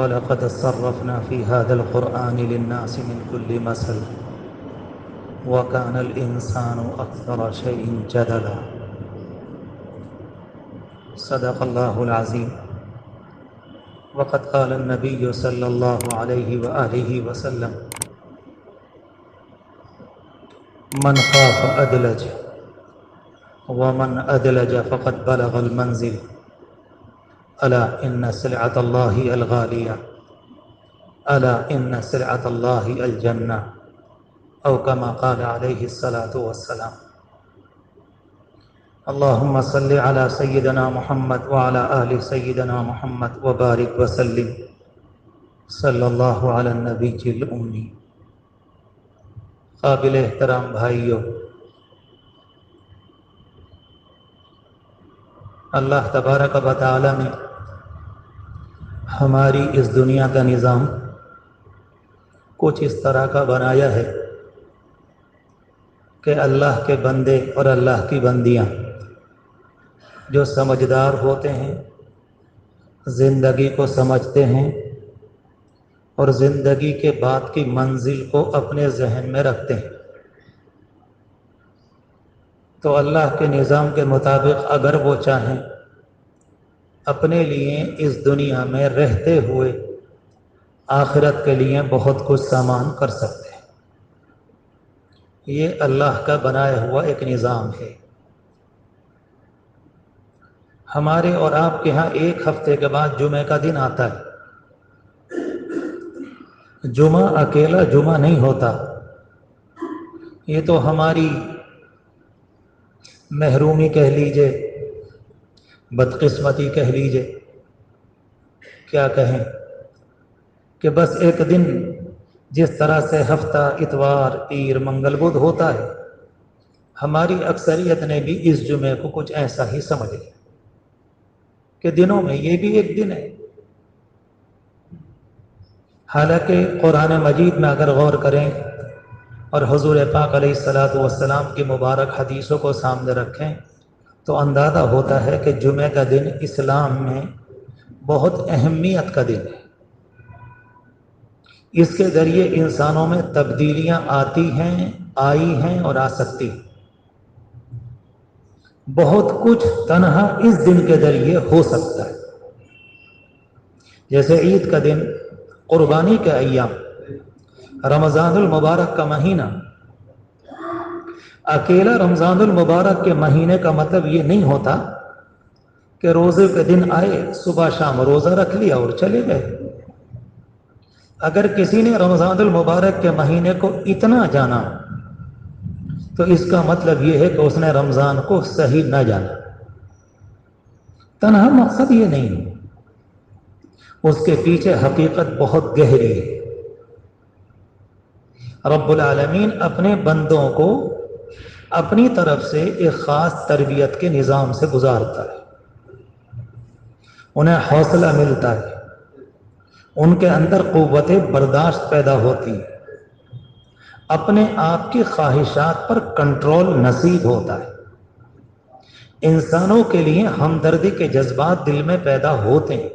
ولقد صرفنا في هذا القرآن للناس من كل مثل وكان الإنسان أكثر شيء جدلا. صدق الله العظيم. وقد قال النبي صلى الله عليه وآله وسلم: من خاف أدلج ومن أدلج فقد بلغ المنزل ألا إن سلعة الله الغالية ألا إن سلعة الله الجنة أو كما قال عليه الصلاة والسلام. اللهم صل على سيدنا محمد وعلى آل سيدنا محمد وبارك وسلم صلی اللہ علی النبی الأمی. قابل احترام بھائیو، اللہ تبارک و تعالی نے ہماری اس دنیا کا نظام کچھ اس طرح کا بنایا ہے کہ اللہ کے بندے اور اللہ کی بندیاں جو سمجھدار ہوتے ہیں، زندگی کو سمجھتے ہیں اور زندگی کے بعد کی منزل کو اپنے ذہن میں رکھتے ہیں، تو اللہ کے نظام کے مطابق اگر وہ چاہیں اپنے لیے اس دنیا میں رہتے ہوئے آخرت کے لیے بہت کچھ سامان کر سکتے ہیں. یہ اللہ کا بنایا ہوا ایک نظام ہے. ہمارے اور آپ کے ہاں ایک ہفتے کے بعد جمعہ کا دن آتا ہے. جمعہ اکیلا جمعہ نہیں ہوتا، یہ تو ہماری محرومی کہہ لیجئے، بدقسمتی کہہ لیجئے، کیا کہیں کہ بس ایک دن جس طرح سے ہفتہ اتوار پیر منگل بدھ ہوتا ہے، ہماری اکثریت نے بھی اس جمعے کو کچھ ایسا ہی سمجھ لیا کہ دنوں میں یہ بھی ایک دن ہے. حالانکہ قرآن مجید میں اگر غور کریں اور حضور پاک علیہ السلام کی مبارک حدیثوں کو سامنے رکھیں تو اندازہ ہوتا ہے کہ جمعہ کا دن اسلام میں بہت اہمیت کا دن ہے. اس کے ذریعے انسانوں میں تبدیلیاں آتی ہیں، آئی ہیں اور آ سکتی ہیں. بہت کچھ تنہا اس دن کے ذریعے ہو سکتا ہے. جیسے عید کا دن، قربانی کے ایام، رمضان المبارک کا مہینہ. اکیلا رمضان المبارک کے مہینے کا مطلب یہ نہیں ہوتا کہ روزے کے دن آئے، صبح شام روزہ رکھ لیا اور چلے گئے. اگر کسی نے رمضان المبارک کے مہینے کو اتنا جانا تو اس کا مطلب یہ ہے کہ اس نے رمضان کو صحیح نہ جانا. تنہا مقصد یہ نہیں، اس کے پیچھے حقیقت بہت گہری ہے. رب العالمین اپنے بندوں کو اپنی طرف سے ایک خاص تربیت کے نظام سے گزارتا ہے. انہیں حوصلہ ملتا ہے، ان کے اندر قوت برداشت پیدا ہوتی ہے، اپنے آپ کی خواہشات پر کنٹرول نصیب ہوتا ہے. انسانوں کے لیے ہمدردی کے جذبات دل میں پیدا ہوتے ہیں.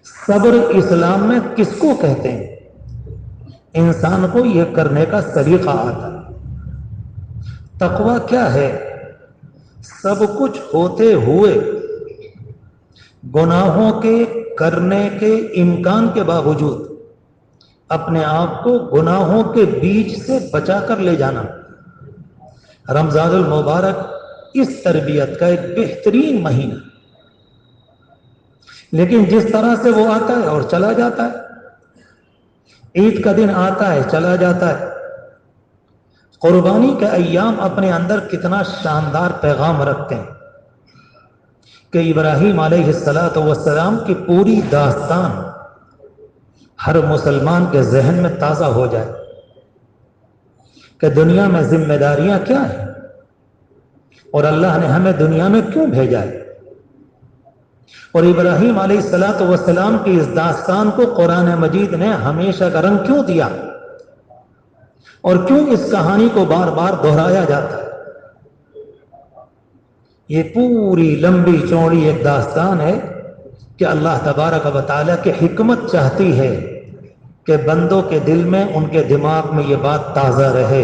صبر اسلام میں کس کو کہتے ہیں؟ انسان کو یہ کرنے کا سلیقہ آتا ہے. تقویٰ کیا ہے؟ سب کچھ ہوتے ہوئے گناہوں کے کرنے کے امکان کے باوجود اپنے آپ کو گناہوں کے بیچ سے بچا کر لے جانا. رمضان المبارک اس تربیت کا ایک بہترین مہینہ، لیکن جس طرح سے وہ آتا ہے اور چلا جاتا ہے. عید کا دن آتا ہے، چلا جاتا ہے. قربانی کے ایام اپنے اندر کتنا شاندار پیغام رکھتے ہیں کہ ابراہیم علیہ السلام کی پوری داستان ہر مسلمان کے ذہن میں تازہ ہو جائے کہ دنیا میں ذمہ داریاں کیا ہیں اور اللہ نے ہمیں دنیا میں کیوں بھیجا ہے. اور ابراہیم علیہ السلام کی اس داستان کو قرآن مجید نے ہمیشہ کا رنگ کیوں دیا اور کیوں اس کہانی کو بار بار دہرایا جاتا ہے. یہ پوری لمبی چوڑی ایک داستان ہے کہ اللہ تبارک و تعالیٰ کی حکمت چاہتی ہے کہ بندوں کے دل میں، ان کے دماغ میں یہ بات تازہ رہے۔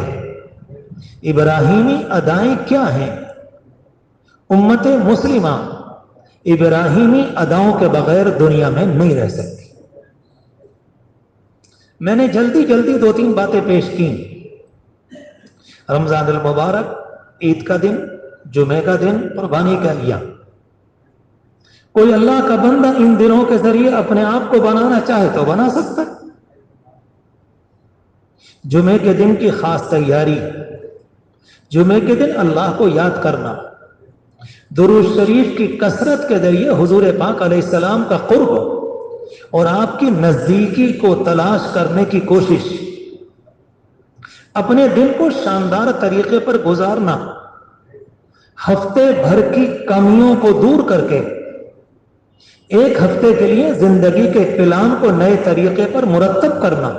ابراہیمی ادائیں کیا ہیں؟ امت مسلمہ ابراہیمی اداؤں کے بغیر دنیا میں نہیں رہ سکتی۔ میں نے جلدی 2-3 باتیں پیش کی۔ رمضان المبارک، عید کا دن، جمعے کا دن، قربانی کا ایام۔ کوئی اللہ کا بندہ ان دنوں کے ذریعے اپنے آپ کو بنانا چاہے تو بنا سکتا ہے۔ جمعے کے دن کی خاص تیاری، جمعے کے دن اللہ کو یاد کرنا، درود شریف کی کثرت کے ذریعے حضور پاک علیہ السلام کا قرب اور آپ کی نزدیکی کو تلاش کرنے کی کوشش، اپنے دن کو شاندار طریقے پر گزارنا، ہفتے بھر کی کمیوں کو دور کر کے ایک ہفتے کے لیے زندگی کے پلان کو نئے طریقے پر مرتب کرنا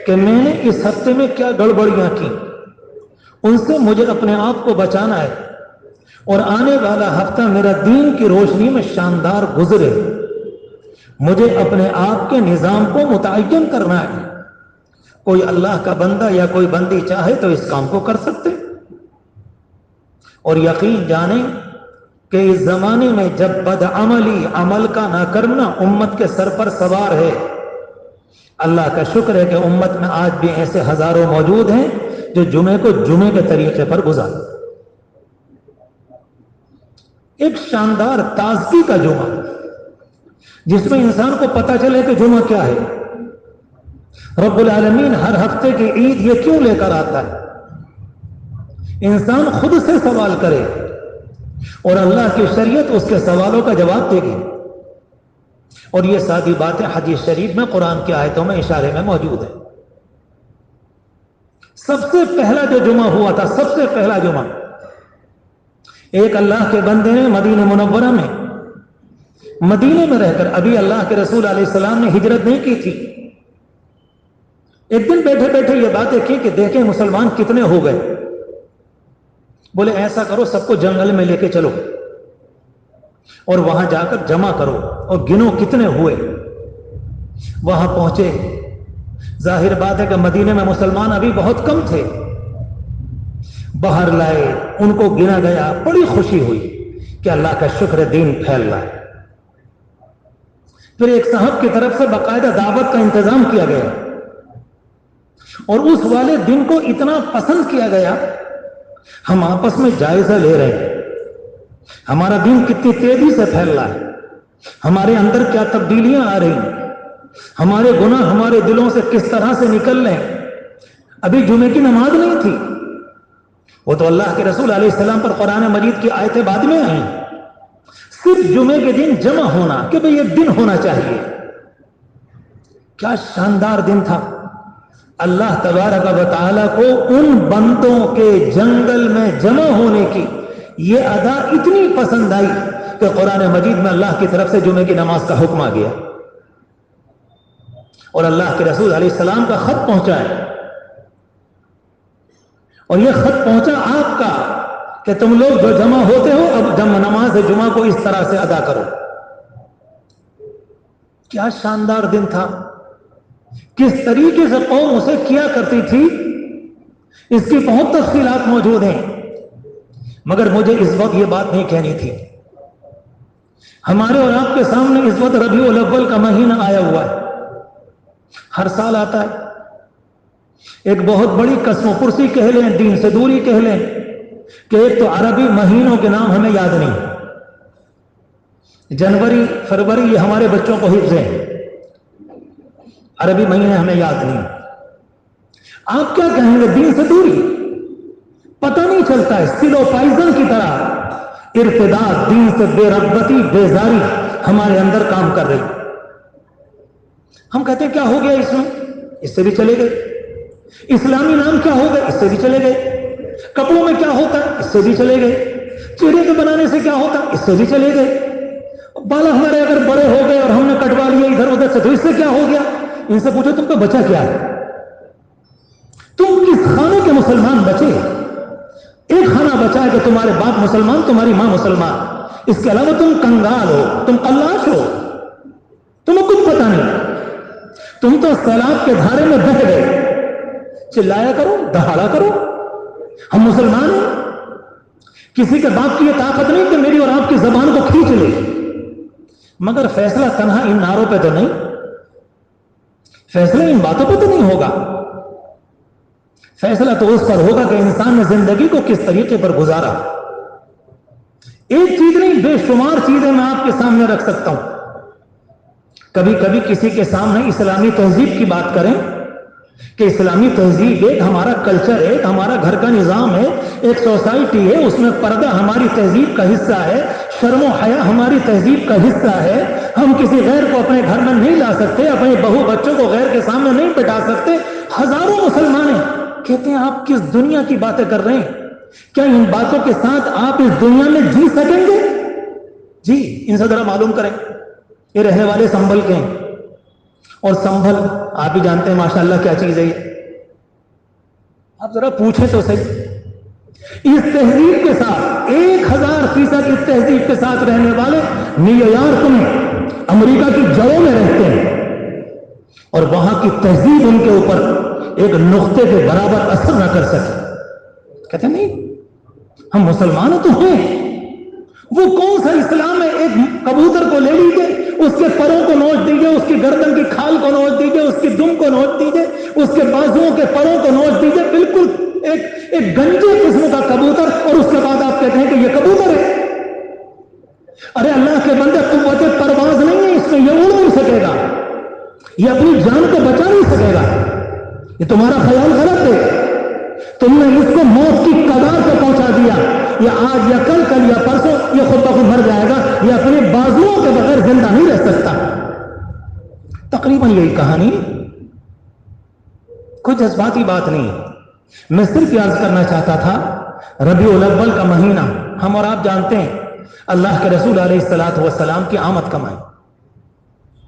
کہ میں نے اس ہفتے میں کیا گڑبڑیاں کی، ان سے مجھے اپنے آپ کو بچانا ہے اور آنے والا ہفتہ میرا دین کی روشنی میں شاندار گزرے۔ مجھے اپنے آپ کے نظام کو متعین کرنا ہے۔ کوئی اللہ کا بندہ یا کوئی بندی چاہے تو اس کام کو کر سکتے، اور یقین جانیں کہ اس زمانے میں جب بدعملی، عمل کا نہ کرنا امت کے سر پر سوار ہے، اللہ کا شکر ہے کہ امت میں آج بھی ایسے ہزاروں موجود ہیں جو جمعے کو جمعے کے طریقے پر گزارتے۔ ایک شاندار تازگی کا جمعہ جس میں انسان کو پتہ چلے کہ جمعہ کیا ہے، رب العالمین ہر ہفتے کی عید یہ کیوں لے کر آتا ہے، انسان خود سے سوال کرے اور اللہ کی شریعت اس کے سوالوں کا جواب دے گی۔ اور یہ ساری باتیں حدیث شریف میں، قرآن کی آیتوں میں اشارے میں موجود ہیں۔ سب سے پہلا جو جمعہ ہوا تھا، سب سے پہلا جمعہ، ایک اللہ کے بندے نے مدینہ منورہ میں، مدینے میں رہ کر، ابھی اللہ کے رسول علیہ السلام نے ہجرت نہیں کی تھی، ایک دن بیٹھے بیٹھے یہ باتیں کی کہ دیکھیں مسلمان کتنے ہو گئے۔ بولے ایسا کرو، سب کو جنگل میں لے کے چلو اور وہاں جا کر جمع کرو اور گنو کتنے ہوئے۔ وہاں پہنچے، ظاہر بات ہے کہ مدینے میں مسلمان ابھی بہت کم تھے، باہر لائے، ان کو گنا گیا، بڑی خوشی ہوئی کہ اللہ کا شکر دین پھیل رہا ہے۔ پھر ایک صاحب کی طرف سے باقاعدہ دعوت کا انتظام کیا گیا اور اس والے دن کو اتنا پسند کیا گیا، ہم آپس میں جائزہ لے رہے ہیں ہمارا دین کتنی تیزی سے پھیل رہا ہے، ہمارے اندر کیا تبدیلیاں آ رہی ہیں، ہمارے گناہ ہمارے دلوں سے کس طرح سے نکل رہے ہیں۔ ابھی جمعے کی نماز نہیں تھی، وہ تو اللہ کے رسول علیہ السلام پر قرآن مجید کی آیتیں بعد میں آئیں، صرف جمعے کے دن جمع ہونا کہ بھئی یہ دن ہونا چاہیے۔ کیا شاندار دن تھا۔ اللہ تبارک و تعالیٰ کو ان بندوں کے جنگل میں جمع ہونے کی یہ ادا اتنی پسند آئی کہ قرآن مجید میں اللہ کی طرف سے جمعے کی نماز کا حکم آ گیا اور اللہ کے رسول علیہ السلام کا خط پہنچا ہے، اور یہ خط پہنچا آپ کا کہ تم لوگ جو جمع ہوتے ہو اب نماز جمعہ کو اس طرح سے ادا کرو۔ کیا شاندار دن تھا، کس طریقے سے قوم اسے کیا کرتی تھی، اس کی بہت تفصیلات موجود ہیں، مگر مجھے اس وقت یہ بات نہیں کہنی تھی۔ ہمارے اور آپ کے سامنے اس وقت ربیع الاول کا مہینہ آیا ہوا ہے، ہر سال آتا ہے۔ ایک بہت بڑی قسم و پرسی کہہ لیں، دین سے دوری کہہ لیں کہ ایک تو عربی مہینوں کے نام ہمیں یاد نہیں، جنوری، فروری یہ ہمارے بچوں کو حفظ ہیں، عربی مہینے ہمیں یاد نہیں۔ آپ کیا کہیں گے؟ دین سے دوری، پتہ نہیں چلتا ہے، سلو پائزن کی طرح ارتداد، دین سے بے رغبتی، بیزاری ہمارے اندر کام کر رہی۔ ہم کہتے ہیں کیا ہو گیا اس میں، اس سے بھی چلے گئے۔ اسلامی نام کیا ہو گئے، اس سے بھی چلے گئے۔ کپڑوں میں کیا ہوتا ہے، اس سے بھی چلے گئے۔ چہرے کے بنانے سے کیا ہوتا ہے، اس سے بھی چلے گئے۔ بالا ہمارے اگر بڑے ہو گئے اور ہم نے کٹوا لیے ادھر ادھر سے تو اس سے کیا ہو گیا۔ ان سے پوچھو تم کو بچا کیا ہے، تم کس خانے کے مسلمان بچے؟ ایک خانہ بچا ہے کہ تمہارے باپ مسلمان، تمہاری ماں مسلمان، اس کے علاوہ تم کنگال ہو، تم قلاش ہو، تمہیں کچھ پتا نہیں، تم تو سیلاب کے دھارے میں بہہ گئے۔ چلایا کرو، دہاڑا کرو، ہم مسلمان ہیں، کسی کے باپ کی یہ طاقت نہیں کہ میری اور آپ کی زبان کو کھینچ لے، مگر فیصلہ تنہا ان نعروں پہ تو نہیں، فیصلہ ان باتوں پہ تو نہیں ہوگا، فیصلہ تو اس پر ہوگا کہ انسان نے زندگی کو کس طریقے پر گزارا۔ ایک چیز نہیں، بے شمار چیزیں میں آپ کے سامنے رکھ سکتا ہوں۔ کبھی کبھی کسی کے سامنے اسلامی تہذیب کی بات کریں کہ اسلامی تہذیب ایک ہمارا کلچر ہے، ایک ہمارا گھر کا نظام ہے، ایک سوسائٹی ہے، اس میں پردہ ہماری تہذیب کا حصہ ہے، شرم و حیا ہماری تہذیب کا حصہ ہے، ہم کسی غیر کو اپنے گھر میں نہیں لا سکتے، اپنے بہو بچوں کو غیر کے سامنے نہیں بٹھا سکتے۔ ہزاروں مسلمان کہتے ہیں آپ کس دنیا کی باتیں کر رہے ہیں؟ کیا ان باتوں کے ساتھ آپ اس دنیا میں جی سکیں گے؟ جی، ان سے ذرا معلوم کریں، یہ رہنے والے سنبھل کے ہیں، اور سنبھل آپ ہی جانتے ہیں ماشاءاللہ کیا چیز ہے یہ، آپ ذرا پوچھیں تو صحیح۔ اس تہذیب کے ساتھ 1000% اس تہذیب کے ساتھ رہنے والے نیو یارک میں، امریکہ کی جڑوں میں رہتے ہیں، اور وہاں کی تہذیب ان کے اوپر ایک نقطے کے برابر اثر نہ کر سکے۔ کہتے نہیں ہم مسلمان تو ہیں، وہ کون سا اسلام ہے؟ ایک کبوتر کو لے لیجیے، اس کے پروں کو نوچ دیجیے، اس کی گردن کی کھال کو نوچ دیجیے، اس کی دم کو نوچ دیجیے، اس کے بازوؤں کے پروں کو نوچ دیجیے، بالکل ایک گنجے قسم کا کبوتر، اور اس کے بعد آپ کہتے ہیں کہ یہ کبوتر ہے۔ ارے اللہ کے بندے، قوت پرواز نہیں ہے اس میں، یہ اڑ نہیں سکے گا، یہ اپنی جان کو بچا نہیں سکے گا، یہ تمہارا خیال غلط ہے، تم نے اس کو موت کی کگار پہ پہنچا دیا، یہ آج یا کل یا پرسوں یہ خود بخود مر جائے گا، یہ اپنے بازوؤں کے بغیر زندہ نہیں رہ سکتا۔ تقریباً یہی کہانی، کوئی جذباتی بات نہیں، میں صرف یہ عرض کرنا چاہتا تھا ربیع الاول کا مہینہ ہم اور آپ جانتے ہیں اللہ کے رسول علیہ الصلوۃ والسلام کی آمد کا مہینہ،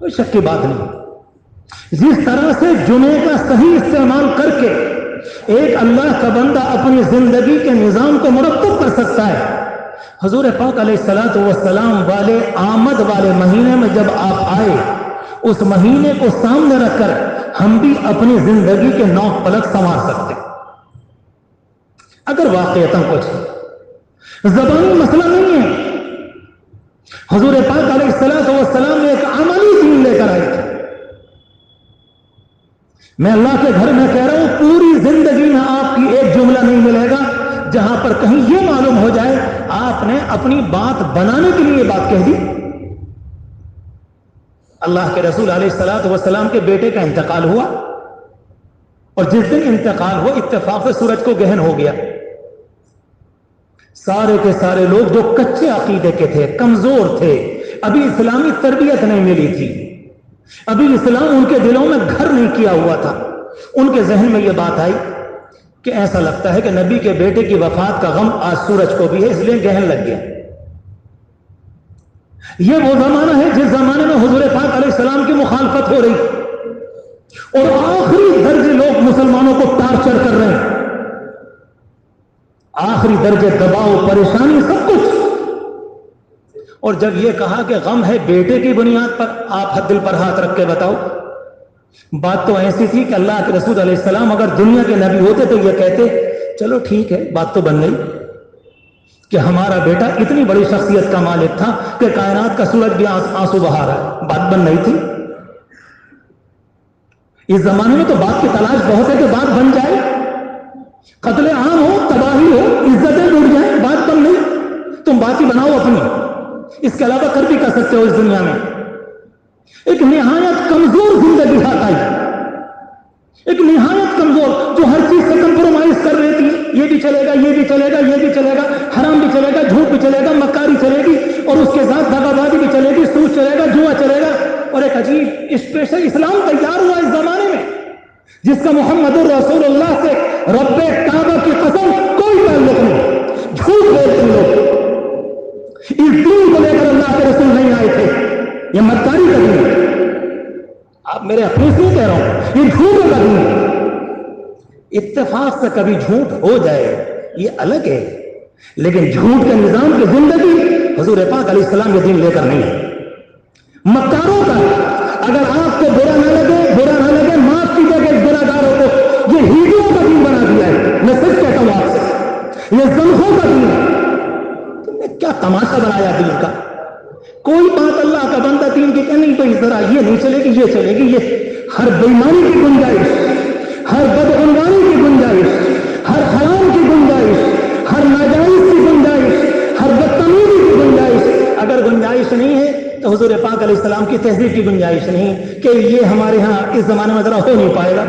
کوئی شک کی بات نہیں۔ جس طرح سے جمعے کا صحیح استعمال کر کے ایک اللہ کا بندہ اپنی زندگی کے نظام کو مرتب کر سکتا ہے، حضور پاک علیہ الصلوۃ والسلام والے آمد والے مہینے میں جب آپ آئے، اس مہینے کو سامنے رکھ کر ہم بھی اپنی زندگی کے نوک پلک سنوار سکتے۔ اگر واقعتاً کچھ زبانی مسئلہ نہیں ہے، حضور پاک علیہ الصلوۃ والسلام نے ایک عملی دین لے کر آئے تھے۔ میں اللہ کے گھر میں کہہ رہا ہوں، پوری زندگی میں آپ کی ایک جملہ نہیں ملے گا جہاں پر کہیں یہ معلوم ہو جائے آپ نے اپنی بات بنانے کے لیے بات کہہ دی۔ اللہ کے رسول علیہ الصلوۃ والسلام کے بیٹے کا انتقال ہوا، اور جس دن انتقال ہوا اتفاق سے سورج کو گہن ہو گیا۔ سارے کے سارے لوگ جو کچے عقیدے کے تھے، کمزور تھے، ابھی اسلامی تربیت نہیں ملی تھی، ابھی اسلام ان کے دلوں میں گھر نہیں کیا ہوا تھا، ان کے ذہن میں یہ بات آئی کہ ایسا لگتا ہے کہ نبی کے بیٹے کی وفات کا غم آج سورج کو بھی ہے، اس لیے گہن لگ گیا۔ یہ وہ زمانہ ہے جس زمانے میں حضور پاک علیہ السلام کی مخالفت ہو رہی، اور آخری درجے لوگ مسلمانوں کو ٹارچر کر رہے ہیں، آخری درجے دباؤ، پریشانی، سب کچھ۔ اور جب یہ کہا کہ غم ہے بیٹے کی بنیاد پر، آپ دل پر ہاتھ رکھ کے بتاؤ، بات تو ایسی تھی کہ اللہ کے رسول علیہ السلام اگر دنیا کے نبی ہوتے تو یہ کہتے چلو ٹھیک ہے، بات تو بن گئی کہ ہمارا بیٹا اتنی بڑی شخصیت کا مالک تھا کہ کائنات کا سورج بھی آنسو بہا رہا ہے، بات بن نہیں تھی۔ اس زمانے میں تو بات کی تلاش بہت ہے کہ بات بن جائے، قتل عام ہو، تباہی ہو، عزتیں ٹوٹ جائیں، بات بن نہیں، تم بات ہی بناؤ اپنی، اس کے علاوہ کر بھی کر سکتے ہو اس دنیا میں۔ ایک نہایت کمزور زندگی ہاتھ آئی، ایک نہایت کمزور، جو ہر چیز سے کمپرومائز کر رہی تھی، یہ بھی چلے گا، یہ بھی چلے گا، یہ بھی چلے گا، حرام بھی چلے گا، جھوٹ بھی چلے گا، مکاری چلے گی، اور اس کے ساتھ دغا بازی بھی چلے گی، سود چلے گا، جوا چلے گا، اور ایک عجیب اسپیشل اسلام تیار ہوا اس زمانے میں جس کا محمد رسول اللہ سے رب کعبہ کی قسم کوئی تعلق نہیں، جھوٹ بولتے لوگ، اس دین کو لے کر اللہ کے رسول نہیں آئے تھے، یہ مکاری کا دین ہے، آپ میرے اپنے سے کہہ رہا ہوں، یہ جھوٹ کا دین ہے۔ اتفاق سے کبھی جھوٹ ہو جائے یہ الگ ہے، لیکن جھوٹ کے نظام کی زندگی حضور پاک علیہ السلام یہ دین لے کر نہیں ہے، مکاروں کا۔ اگر آپ کو برا نہ لگے معاف کیجیے کہ اس گناہگاروں کو یہ ہیڈیوں کا دین بنا دیا ہے۔ میں سچ کہتا ہوں آپ سے، یہ زنخوں کا دین ہے۔ تم نے کیا تماشا بنایا دین کا؟ کوئی بات اللہ کا بندہ دین کی کہ نہیں تو اس طرح یہ نہیں چلے گی، یہ چلے گی، یہ ہر بےمانی کی گنجائش، ہر بدعنوانی کی گنجائش، ہر حرام کی گنجائش، ہر ناجائز کی گنجائش، ہر بدتمیزی کی گنجائش۔ اگر گنجائش نہیں ہے تو حضور پاک علیہ السلام کی تہذیب کی گنجائش نہیں کہ یہ ہمارے ہاں اس زمانے میں ذرا ہو نہیں پائے گا۔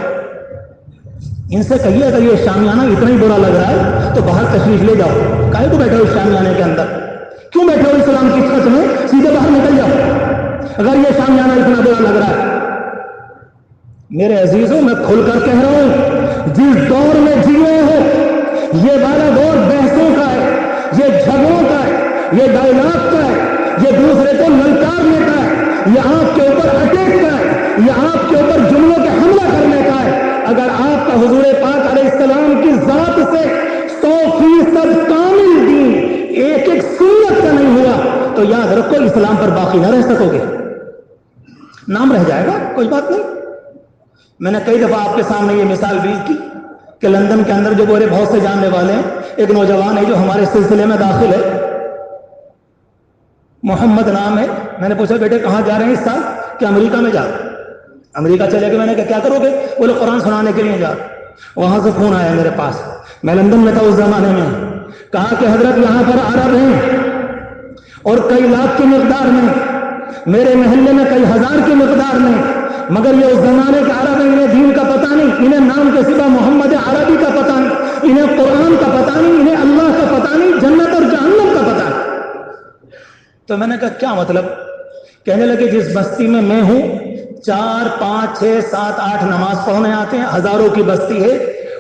ان سے کہیے اگر یہ شامیانہ اتنا ہی برا لگ رہا ہے تو باہر تشریف لے جاؤ، کاہے کو بیٹھے ہو شامیانے کے اندر؟ کیوں بیٹھے ہو اسلام کی چھت میں؟ سیدھے باہر نکل جاؤ اگر یہ شامیانہ اتنا برا لگ رہا ہے۔ میرے عزیزوں، میں کھل کر کہہ رہا ہوں، جس دور میں جیے ہو یہ والا دور بحثوں کا ہے، یہ جھگڑوں کا ہے، یہ ڈائلاگ کا ہے، یہ دوسرے کو للکارنے کا ہے، یہ آپ کے اوپر اٹیک کا ہے، یہ آپ کے اوپر جملوں کے حملہ کرنے کا ہے۔ اگر آپ کا حضور پاک علیہ السلام کی ذات سے 100% کامل دین ایک ایک سنت کا نہیں ہوا تو یاد رکھو اسلام پر باقی نہ رہ سکو گے، نام رہ جائے گا، کوئی بات نہیں۔ میں نے کئی دفعہ آپ کے سامنے یہ مثال بھی کی کہ لندن کے اندر جو میرے بہت سے جاننے والے ہیں، ایک نوجوان ہے جو ہمارے سلسلے میں داخل ہے، محمد نام ہے۔ میں نے پوچھا بیٹے کہاں جا رہے ہیں اس سال؟ کہ امریکہ میں جا رہے ہیں۔ امریکہ چلے گئے۔ میں نے کہا کیا کرو گے؟ بولے قرآن سنانے کے لیے جا رہے۔ وہاں سے فون آیا میرے پاس، میں لندن میں تھا اس زمانے میں، کہا کہ حضرت یہاں پر عرب ہیں اور کئی لاکھ کی مقدار میں، میرے محلے میں کئی ہزار کی مقدار میں، مگر یہ اس زمانے کے عرب ہیں، انہیں دین کا پتہ نہیں، انہیں نام کے سوا محمد عربی کا پتہ نہیں، انہیں قرآن کا پتہ نہیں، انہیں اللہ کا پتہ نہیں، جنت اور جہنم کا پتہ نہیں۔ تو میں نے کہا کیا مطلب؟ کہنے لگے جس بستی میں میں ہوں 4 5 6 7 8 نماز پڑھنے آتے ہیں، ہزاروں کی بستی ہے،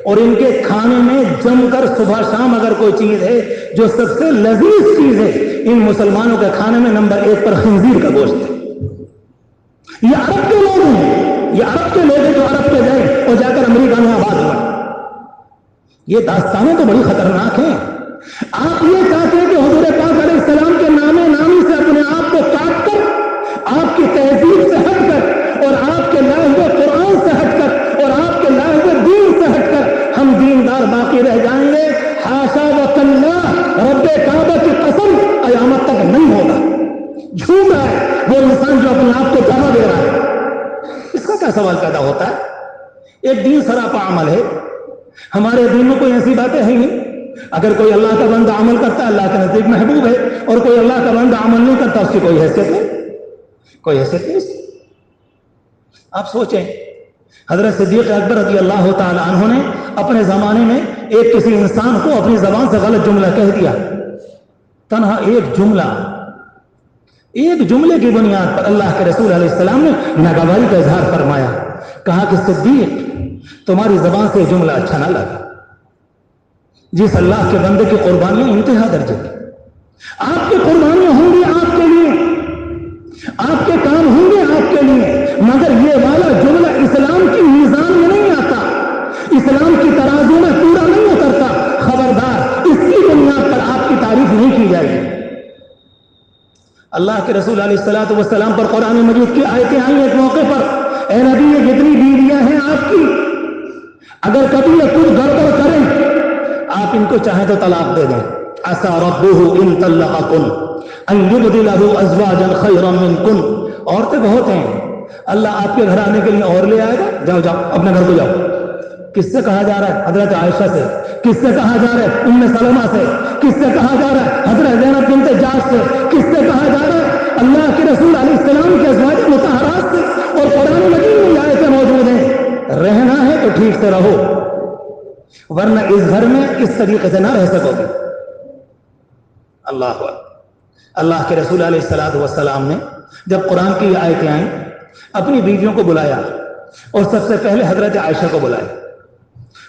اور ان کے کھانے میں جم کر صبح شام اگر کوئی چیز ہے جو سب سے لذیذ چیز ہے ان مسلمانوں کے کھانے میں نمبر 1 پر خنزیر کا گوشت ہے۔ یہ عرب کے لوگ ہیں، یہ عرب کے لوگ ہیں جو عرب کے گئے اور جا کر امریکہ میں آباد ہوئے۔ یہ داستانیں تو بڑی خطرناک ہیں۔ آپ یہ چاہتے ہیں کہ حضور پاک علیہ السلام کے نام نامی سے اپنے آپ کو کاٹ کر، آپ کی تہذیب سے ہٹ کر اور آپ کے لائے ہوئے قرآن سے ہٹ کر اور آپ کے لائے ہوئے دین سے ہٹ کر ہم دیندار باقی رہ جائیں گے؟ حاشا و کلا، رب کعبہ کی قسم قیامت تک نہیں ہوگا۔ جھوٹ ہے وہ انسان جو اپنے آپ کو دعویٰ دے رہا ہے۔ اس کا کیا سوال پیدا ہوتا ہے؟ ایک دین سراپا عمل ہے، ہمارے دین میں کوئی ایسی باتیں ہیں نہیں۔ اگر کوئی اللہ کا بندہ عمل کرتا ہے اللہ کے نزدیک محبوب ہے، اور کوئی اللہ کا بندہ عمل نہیں کرتا اس کی کوئی حیثیت نہیں، کوئی حیثیت نہیں اس کی۔ آپ سوچیں، حضرت صدیق اکبر رضی اللہ تعالی عنہ نے اپنے زمانے میں ایک کسی انسان کو اپنی زبان سے غلط جملہ کہہ دیا، تنہا ایک جملہ، ایک جملے کی بنیاد پر اللہ کے رسول علیہ السلام نے ناگواری کا اظہار فرمایا، کہا کہ صدیق تمہاری زبان سے جملہ اچھا نہ لگا۔ جس اللہ کے بندے کی قربانیاں انتہا درجے کی، آپ کی قربانیاں ہوں گی آپ کے لیے، آپ کے کام ہوں گے آپ کے لیے، مگر یہ والا جملہ اسلام کی میزان میں نہیں آتا، اسلام کی ترازو میں پورا نہیں اترتا۔ خبردار، اس کی بنیاد پر آپ کی تعریف نہیں کی جائے گی۔ اللہ کے رسول علیہ الصلوۃ والسلام پر قرآن مجید کی آیتیں آئیں ایک موقع پر، اے نبی یہ جتنی بیویاں ہیں آپ کی، اگر کبھی یہ کچھ گڑبڑ کریں آپ ان کو چاہیں تو طلاق دے دیں۔ عسى ربه ان طلقكن ان يبدله ازواجا خيرا منكن۔ عورتیں بہت ہیں، اللہ آپ کے گھر آنے کے لیے اور لے آئے گا۔ جاؤ جاؤ اپنے گھر کو جاؤ۔ کس سے کہا جا رہا ہے؟ حضرت عائشہ سے۔ کس سے کہا جا رہا ہے؟ ام سلمہ سے۔ کس سے کہا جا رہا ہے؟ حضرت زینب بنت جاش سے۔ کس سے کہا جا رہا ہے؟ اللہ کے رسول علیہ السلام کے ازواج مطہرات سے۔ اور قرآن مجید میں یہ آیتیں موجود ہیں، رہنا ہے تو ٹھیک سے رہو، ورنہ اس گھر میں اس طریقے سے نہ رہ سکو گے۔ اللہ اللہ کے رسول علیہ الصلوۃ والسلام نے جب قرآن کی یہ آیتیں آئیں اپنی بیویوں کو بلایا اور سب سے پہلے حضرت عائشہ کو بلایا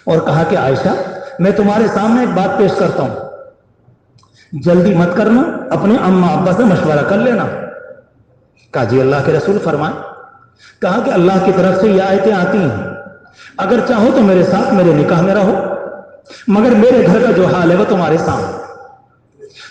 اور کہا کہ عائشہ میں تمہارے سامنے ایک بات پیش کرتا ہوں، جلدی مت کرنا، اپنے اماں ابا سے مشورہ کر لینا۔ کہا جی اللہ کے رسول فرمائیں۔ کہا کہ اللہ کی طرف سے یہ آیتیں آتی ہیں، اگر چاہو تو میرے ساتھ میرے نکاح میں رہو، مگر میرے گھر کا جو حال ہے وہ تمہارے سامنے۔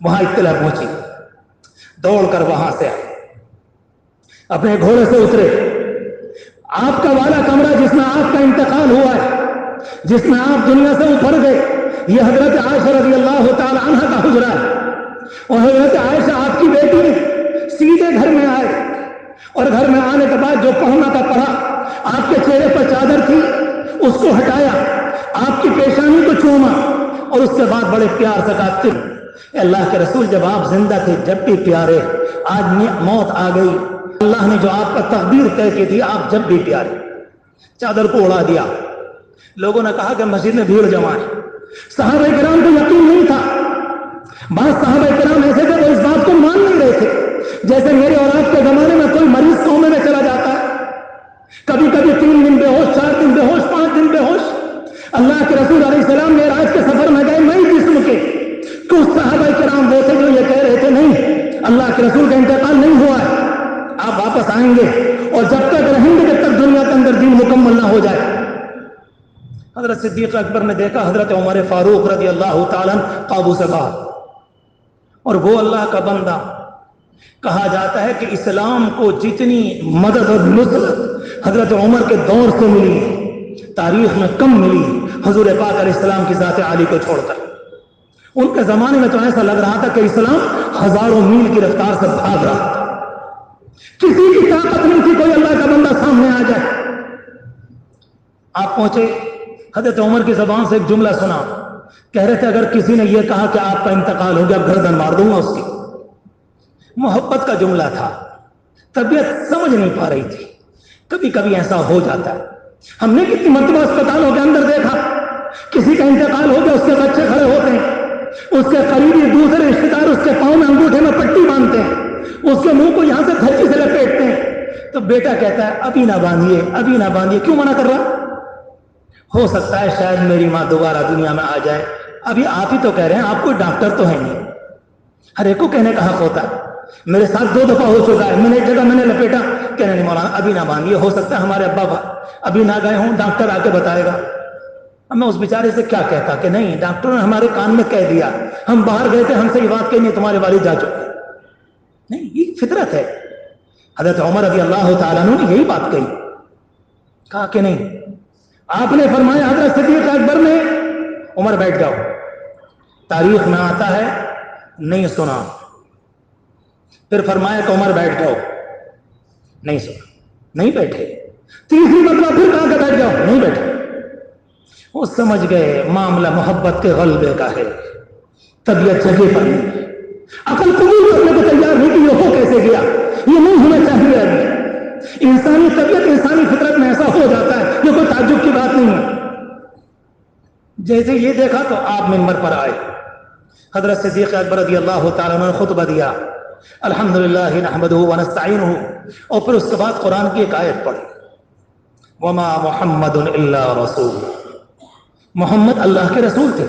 وہاں اطلاع پہنچی، دوڑ کر وہاں سے آئے، اپنے گھوڑے سے اترے، آپ کا والا کمرہ جس میں آپ کا انتقال ہوا ہے، جس میں آپ دنیا سے اپھر گئے، یہ حضرت عائشہ رضی اللہ تعالی عنہ کا حجرہ ہے، اور حضرت عائشہ آپ کی بیٹی نے سیدھے گھر میں آئے، اور گھر میں آنے کے بعد جو پڑھنا تھا پڑھا، آپ کے چہرے پر چادر تھی اس کو ہٹایا، آپ کی پیشانی کو چوما، اور اس کے بعد بڑے پیار سے کہا اے اللہ کے رسول جب آپ زندہ تھے جب بھی پیارے، آج موت آ گئی، اللہ نے جو آپ کا تقدیر طے کی تھی آپ جب بھی پیارے۔ چادر کو اڑا دیا، لوگوں نے کہا کہ مسجد میں بھیڑ جمع ہے، صحابہ کرام کو یقین نہیں تھا، بعض صحابہ کرام ایسے تھے وہ اس بات کو مان نہیں رہے تھے، جیسے میرے اور آپ کے زمانے میں کوئی مریض کومے میں چلا جاتا ہے، کبھی کبھی 3 دن بے ہوش، 4 دن بے ہوش، 5 دن بے ہوش۔ اللہ کے رسول علیہ السلام معراج کے سفر میں گئے نئی جسم کے، کچھ صحابہ کرام وہ تھے جو یہ کہہ رہے تھے نہیں اللہ کے رسول کا انتقال نہیں ہوا ہے، آپ واپس آئیں گے اور جب تک رہیں گے جب تک دنیا کے اندر دین مکمل نہ ہو جائے۔ حضرت صدیق اکبر نے دیکھا حضرت عمر فاروق رضی اللہ تعالیٰ قابو سے باہر، اور وہ اللہ کا بندہ، کہا جاتا ہے کہ اسلام کو جتنی مدد اور نصرت حضرت عمر کے دور سے ملی تاریخ میں کم ملی حضور پاک علیہ السلام کی ذات عالی کو چھوڑ کر۔ ان کے زمانے میں تو ایسا لگ رہا تھا کہ اسلام ہزاروں میل کی رفتار سے بھاگ رہا تھا، کسی کی طاقت نہیں تھی کوئی اللہ کا بندہ سامنے آ جائے۔ آپ پہنچے، حضرت عمر کی زبان سے ایک جملہ سنا، کہہ رہے تھے اگر کسی نے یہ کہا کہ آپ کا انتقال ہو گیا گردن مار دوں گا اس کی۔ محبت کا جملہ تھا، طبیعت سمجھ نہیں پا رہی تھی، کبھی کبھی ایسا ہو جاتا ہے۔ ہم نے کتنی مرتبہ اسپتالوں کے اندر دیکھا کسی کا انتقال ہو گیا، اس کے بچے کھڑے ہوتے ہیں، اس کے قریبی دوسرے رشتے دار اس کے پاؤں میں انگوٹھے میں پٹی باندھتے ہیں، اس کے منہ کو یہاں سے دھرتی سے لپیٹتے ہیں، تو بیٹا کہتا ہے ابھی نہ باندھیے، ابھی نہ باندھیے، کیوں منع کر رہا؟ ہو سکتا ہے شاید میری ماں دوبارہ دنیا میں آ جائے، ابھی آپ ہی تو کہہ رہے ہیں، آپ کوئی ڈاکٹر تو ہے نہیں۔ ہر ایک کو کہنے کا حق ہوتا ہے، میرے ساتھ 2 دفعہ ہو چکا ہے، میں نے ایک جگہ میں نے لپیٹا، کہنے نہیں مولانا ابھی نہ باندھیے، ہو سکتا ہے ہمارے ابا ابھی نہ گئے ہوں، ڈاکٹر آ کے بتائے گا۔ اب میں اس بیچارے سے کیا کہتا کہ نہیں ڈاکٹر نے ہمارے کان میں کہہ دیا، ہم باہر گئے تھے، ہم سے یہ بات کہی نہیں تمہارے والد جا چکے۔ نہیں، یہ فطرت ہے۔ حضرت عمر رضی اللہ تعالیٰ عنہ نے یہی بات کہی، کہا کہ نہیں، آپ نے فرمایا حضرت صدیق اکبر نے عمر بیٹھ جاؤ، تاریخ میں آتا ہے نہیں سنا، پھر فرمایا کہ عمر بیٹھ جاؤ، نہیں سنا، نہیں بیٹھے، تیسری مرتبہ پھر کہا کہ بیٹھ جاؤ، نہیں بیٹھے۔ وہ سمجھ گئے معاملہ محبت کے غلبے کا ہے، طبیعت جگہ پر نہیں، عقل قبول کرنے کو تیار نہیں کہ یہ ہو کیسے گیا، یہ نہیں ہونا چاہیے۔ ابھی انسانی طبیعت انسانی فطرت میں ایسا ہو جاتا ہے، یہ کوئی تعجب کی بات نہیں ہے۔ جیسے یہ دیکھا تو آپ منبر پر آئے، حضرت صدیق اکبر رضی اللہ تعالیٰ عنہ نے خطبہ دیا، الحمدللہ نحمدہ ونستعینہ، اور پھر اس کے بعد قرآن کی ایک آیت پڑھی، وما محمد الا رسول، محمد اللہ کے رسول تھے۔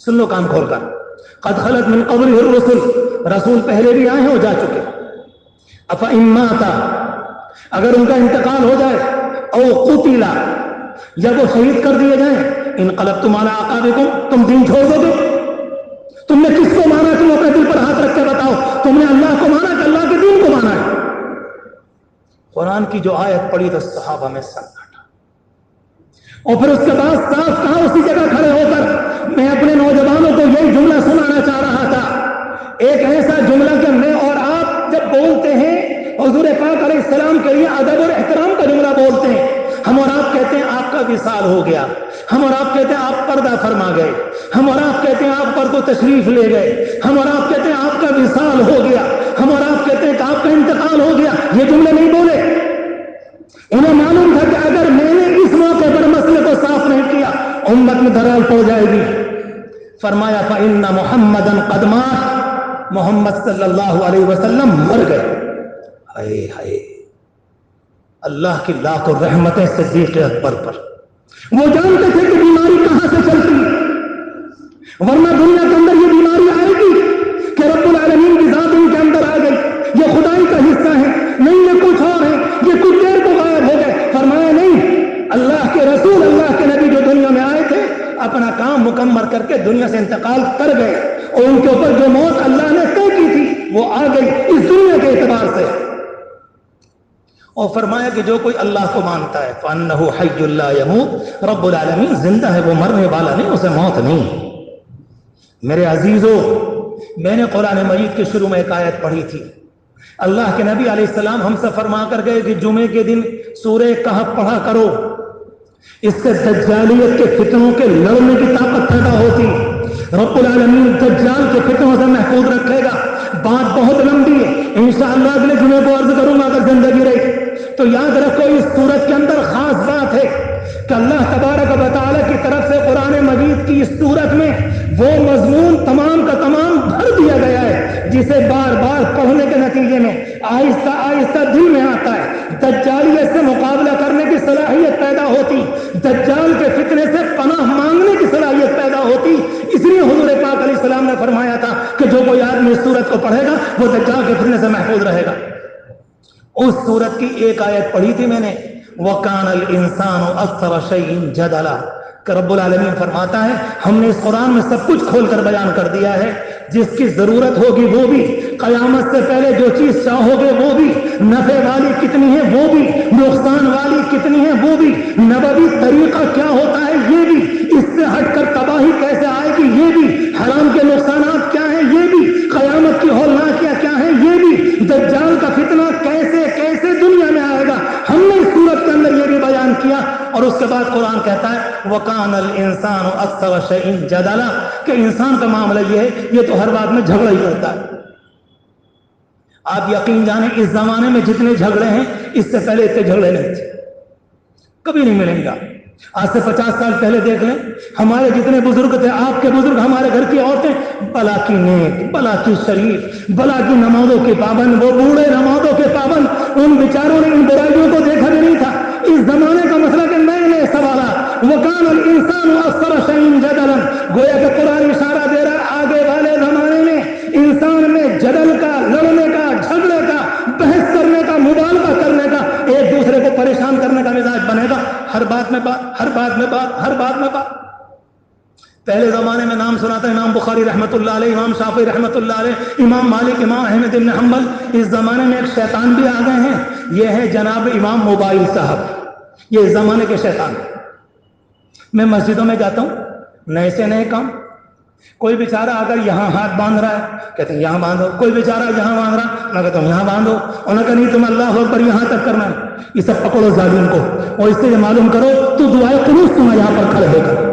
سن لو کان کھول کر، قد خلت من قبلہ الرسل، رسول پہلے بھی آئے ہیں اور جا چکے، افإن مات، اگر ان کا انتقال ہو جائے، او قتل، یا وہ شہید کر دیے جائیں، انقلبتم علی اعقابکم، تم دین چھوڑ دو گے؟ تم نے کس کو مانا؟ تم اپنے دل پر ہاتھ رکھ کے بتاؤ، تم نے اللہ کو مانا کہ اللہ کے دین کو مانا ہے؟ قرآن کی جو آیت پڑھی تو صحابہ میں سناٹا، اور پھر اس کے بعد صاف کہا اسی جگہ کھڑے ہو کر، میں اپنے نوجوانوں کو یہی جملہ سنانا چاہ رہا تھا، ایک ایسا جملہ کہ میں اور آپ جب بولتے ہیں حضور پاک علیہ السلام کے لیے ادب اور احترام کا جملہ بولتے ہیں، ہم اور آپ کہتے ہیں آپ کا وصال ہو گیا، ہم اور آپ کہتے ہیں آپ پردہ فرما گئے، ہم اور آپ کہتے ہیں آپ پر کو تشریف لے گئے، ہم اور آپ کہتے ہیں آپ کا وصال ہو گیا، ہم اور آپ کہتے ہیں کہ آپ کا انتقال ہو گیا، یہ جملے نہیں بولے۔ انہیں معلوم تھا کہ اگر میں نے اس موقع پر مسئلے کو صاف نہیں کیا امت میں دھڑال پڑ جائے گی۔ فرمایا فإن محمدًا قد مات، محمد صلی اللہ علیہ وسلم مر گئے۔ ہائے ہائے، اللہ کی لاکھ رحمتیں صدیق اکبر پر، وہ جانتے تھے کہ بیماری کہاں سے چلتی ہے، ورنہ دنیا کے اندر یہ بیماری آئے گی کہ رب العالمین کی ذات ان کے اندر آ گئی، یہ خدائی کا حصہ ہے، نہیں یہ کچھ اور ہے، یہ کچھ دیر کو غائب ہو گئے۔ فرمایا نہیں، اللہ کے رسول اللہ کے نبی جو دنیا میں آئے تھے اپنا کام مکمل کر کے دنیا سے انتقال کر گئے، اور ان کے اوپر جو موت اللہ نے طے کی تھی وہ آ گئی اس دنیا کے اعتبار سے. اور فرمایا کہ جو کوئی اللہ کو مانتا ہے فَأَنَّهُ حَيٌّ لَا يَمُوتُ, رب العالمین زندہ ہے, وہ مرنے والا نہیں, اسے موت نہیں. میرے عزیزو, میں نے قرآن مجید کے شروع میں ایک آیت پڑھی تھی. اللہ کے نبی علیہ السلام ہم سے فرما کر گئے کہ جمعے کے دن سورہ کہف پڑھا کرو, اس سے دجالیت کے فتنوں کے لڑنے کی طاقت پیدا ہوتی. رب العالمین دجال کے فتنوں سے محفوظ رکھے گا. بات بہت لمبی ہے, انشاءاللہ اگلے جمعے کو عرض کروں گا اگر زندگی رہی تو. یاد رکھو اس سورت کے اندر خاص بات ہے کہ اللہ تبارک و تعالی کی طرف سے قرآن مجید کی اس سورت میں وہ مضمون تمام کا تمام بھر دیا گیا ہے جسے بار بار پڑھنے کے نتیجے میں آہستہ آہستہ دل میں آتا ہے. دجالیت سے مقابلہ کرنے کی صلاحیت پیدا ہوتی, دجال کے فتنے سے پناہ مانگنے کی صلاحیت پیدا ہوتی. اس لیے حضور پاک علیہ السلام نے فرمایا تھا کہ جو کوئی آدمی اس سورت کو پڑھے گا وہ دجال کے فتنے سے محفوظ رہے گا. اس سورت کی ایک آیت پڑھی تھی میں نے, وَكَانَ الْإِنسَانُ أَكْثَرَ شَيْءٍ جَدَلًا, کہ رب العالمین فرماتا ہے ہم نے اس قرآن میں سب کچھ کھول کر بیان کر دیا ہے. جس کی ضرورت ہوگی وہ بھی, قیامت سے پہلے جو چیز چاہو گے وہ بھی, نفع والی کتنی ہے وہ بھی, نقصان والی کتنی ہے وہ بھی, نبوی طریقہ کیا ہوتا ہے یہ بھی, اس سے ہٹ کر تباہی کیسے آئے گی یہ بھی, حرام کے نقصانات کیا ہیں یہ بھی, قیامت کی ہولناکیاں کیا ہیں یہ بھی, دجال کا فتنہ کیسے کیسے دنیا میں آئے گا, ہم نے اس صورت کے اندر یہ بھی بیان کیا. اور اس کے بعد قرآن کہتا ہے وَكَانَ الْإِنسَانُ أَكْثَرَ شَيْءٍ جَدَلًا, کہ انسان کا معاملہ یہ ہے یہ تو ہر بات میں جھگڑا ہی کرتا ہے. آپ یقین جانیں اس زمانے میں جتنے جھگڑے ہیں اس سے پہلے اتنے جھگڑے نہیں تھے, کبھی نہیں ملیں گا. آج سے 50 سال پہلے دیکھ لیں, ہمارے جتنے بزرگ تھے, آپ کے بزرگ, ہمارے گھر کی عورتیں بلا کی نیک, بلا کی شریف, بلا کی نمازوں کے پابند, وہ بوڑھے نمازوں کے پابند, ان بیچاروں نے ان برائیوں کو دیکھا بھی نہیں تھا. اس زمانے کا مسئلہ کہ نئے نئے سوالات. وَكَانَ الْإِنسَانُ أَكْثَرَ شَيْءٍ جَدَلًا, گویا کہ قرآن اشارہ دے رہا ہے آگے والے زمانے میں انسان میں جدل کا, لڑنے کا, جھگڑے کا, بحث کرنے کا, مبالغہ کرنے کا, ایک دوسرے کو پریشان کرنے کا مزاج بنے گا. ہر بات میں بات, ہر بات میں بات, ہر بات میں بات. پہلے زمانے میں نام سنا تھا امام بخاری رحمۃ اللہ علیہ, امام شافعی رحمۃ اللہ علیہ, امام مالک, امام احمد بن حنبل. اس زمانے میں ایک شیطان بھی آ گئے ہیں, یہ ہے جناب امام موبائل صاحب. یہ اس زمانے کے شیطان ہیں. میں مسجدوں میں جاتا ہوں, نئے سے نئے کام. کوئی بیچارہ اگر یہاں ہاتھ باندھ رہا ہے کہتے ہیں یہاں باندھو, کوئی بیچارہ یہاں باندھ رہا, میں کہتا ہوں یہاں باندھو, اور نہ کہ نہیں تم اللہ اکبر یہاں تک کرنا ہے. یہ سب پکڑو ظالم کو اور اس سے یہ معلوم کرو تو دعائے قنوت تمہیں یہاں پر کھڑے ہو کر,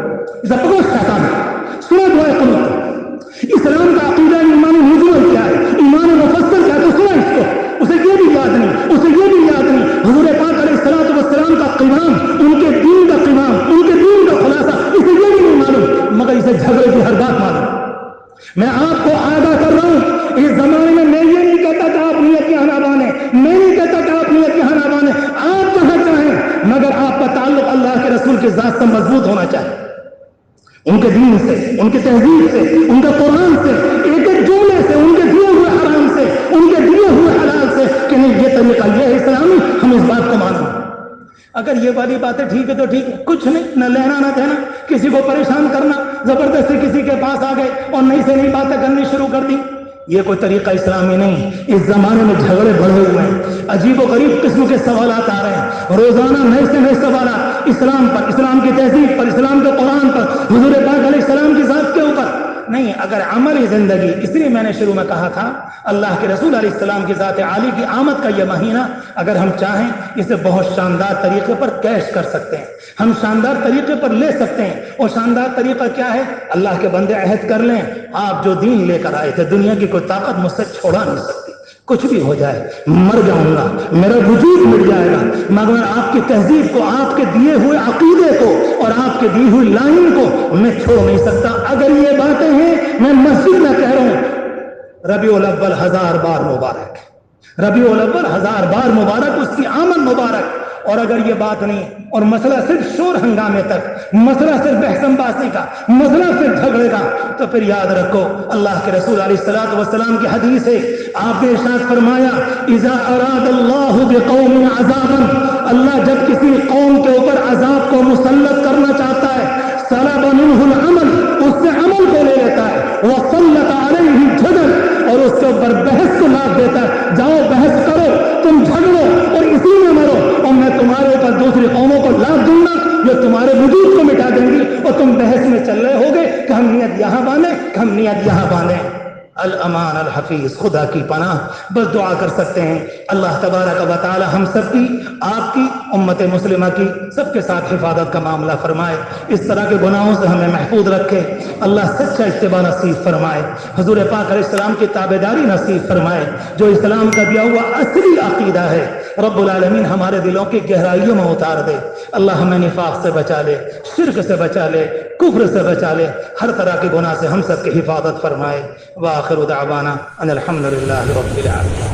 یہ سب پکڑو شیطان ہے. سنو دعائے قنوت. اسلام کا عقیدہ ایمان نزول کیا ہے, ایمان مفصل کیا ہے, تو سنو اس کو. اسے یہ بھی یاد نہیں, اسے یہ بھی یاد نہیں. حضور پاک علیہ الصلوۃ والسلام کا قیام, ان کے دین کا قیام, ان کے دین کا خلاصہ, اسے یہ بھی نہیں معلوم, مگر اسے جھگڑے کی ہر بات معلوم. میں آپ کو آگاہ کر رہا ہوں, اس زمانے میں میں یہ نہیں کہتا کہ آپ نیت کے ہنا بانے, میں نہیں کہتا کہ آپ نیت کے ہنا بانے, آپ جہاں چاہیں, مگر آپ کا تعلق اللہ کے رسول کے ذات سے مضبوط ہونا چاہیے. ان کے دین سے, ان کی تہذیب سے, ان کے قرآن سے, ایک ایک جملے سے, ان کے دیے ہوئے حرام سے, ان کے دیے ہوئے حلال سے, کہ نہیں یہ طریقہ یہ ہے اسلامی, ہم اس بات کو مانیں. اگر یہ والی باتیں ٹھیک ہے تو ٹھیک ہے, کچھ نہیں, نہ لینا نہ دینا, کسی کو پریشان کرنا, زبردستی کسی کے پاس آ گئے اور نئی سے نئی باتیں کرنی شروع کر دی, یہ کوئی طریقہ اسلامی نہیں. اس زمانے میں جھگڑے بڑھے ہوئے ہیں, عجیب و غریب قسم کے سوالات آ رہے ہیں, روزانہ نئے سے نئے سوالات اسلام پر, اسلام کی تہذیب پر, اسلام کے قرآن پر, حضور پاک علیہ السلام کی ذات کے اوپر. نہیں, اگر عملی زندگی, اس لیے میں نے شروع میں کہا تھا اللہ کے رسول علیہ السلام کی ذات عالی کی آمد کا یہ مہینہ اگر ہم چاہیں اسے بہت شاندار طریقے پر کیش کر سکتے ہیں, ہم شاندار طریقے پر لے سکتے ہیں. اور شاندار طریقہ کیا ہے, اللہ کے بندے عہد کر لیں, آپ جو دین لے کر آئے تھے دنیا کی کوئی طاقت مجھ سے چھوڑا نہیں سکتی. کچھ بھی ہو جائے, مر جاؤں گا, میرا وجود مٹ جائے گا, مگر آپ کی تہذیب کو, آپ کے دیے ہوئے عقیدے کو اور آپ کے دی ہوئی لائن کو میں چھوڑ نہیں سکتا. اگر یہ باتیں ہیں, میں مسجد میں کہہ رہا ہوں ربیع الاول 1000 بار مبارک, ربیع الاول 1000 بار مبارک, اس کی آمد مبارک. اور اگر یہ بات نہیں اور مسئلہ صرف شور ہنگامے تک, مسئلہ صرف بحث باسی کا, مسئلہ صرف جھگڑے کا, تو پھر یاد رکھو اللہ کے رسول علیہ الصلوۃ والسلام کی حدیث ہے, آپ نے ارشاد فرمایا اذا اراد اللہ بقوم عذابا, اللہ جب کسی قوم کے اوپر عذاب کو مسلط کرنا چاہتا ہے, سلب منہ العمل, اس سے عمل کو لے لیتا ہے, وسلط اوپر بحث کو لاد دیتا ہے، جاؤ بحث کرو، تم جھگڑو اور اسی میں مرو، اور میں تمہارے اوپر دوسری قوموں کو لاد دوں گا جو تمہارے وجود کو مٹا دیں گی، اور تم بحث میں چل رہے ہوگے کہ ہم نیت یہاں باندھیں، ہم نیت یہاں باندھیں۔ الامان الحفیظ، خدا کی پناہ، بس دعا کر سکتے ہیں اللہ تبارک و تعالی ہم سب کی، آپ کی، امت مسلمہ کی، سب کے ساتھ حفاظت کا معاملہ فرمائے، اس طرح کے گناہوں سے ہمیں محفوظ رکھے، اللہ سچا اتباع نصیب فرمائے، حضور پاک علیہ السلام کی تابعداری نصیب فرمائے، جو اسلام کا دیا ہوا اصلی عقیدہ ہے رب العالمین ہمارے دلوں کی گہرائیوں میں اتار دے، اللہ ہمیں نفاق سے بچا لے، شرک سے بچا لے، کفر سے بچا لے، ہر طرح کے گناہ سے ہم سب کی حفاظت فرمائے۔ وآخر دعوانا ان الحمد للہ رب العالمین۔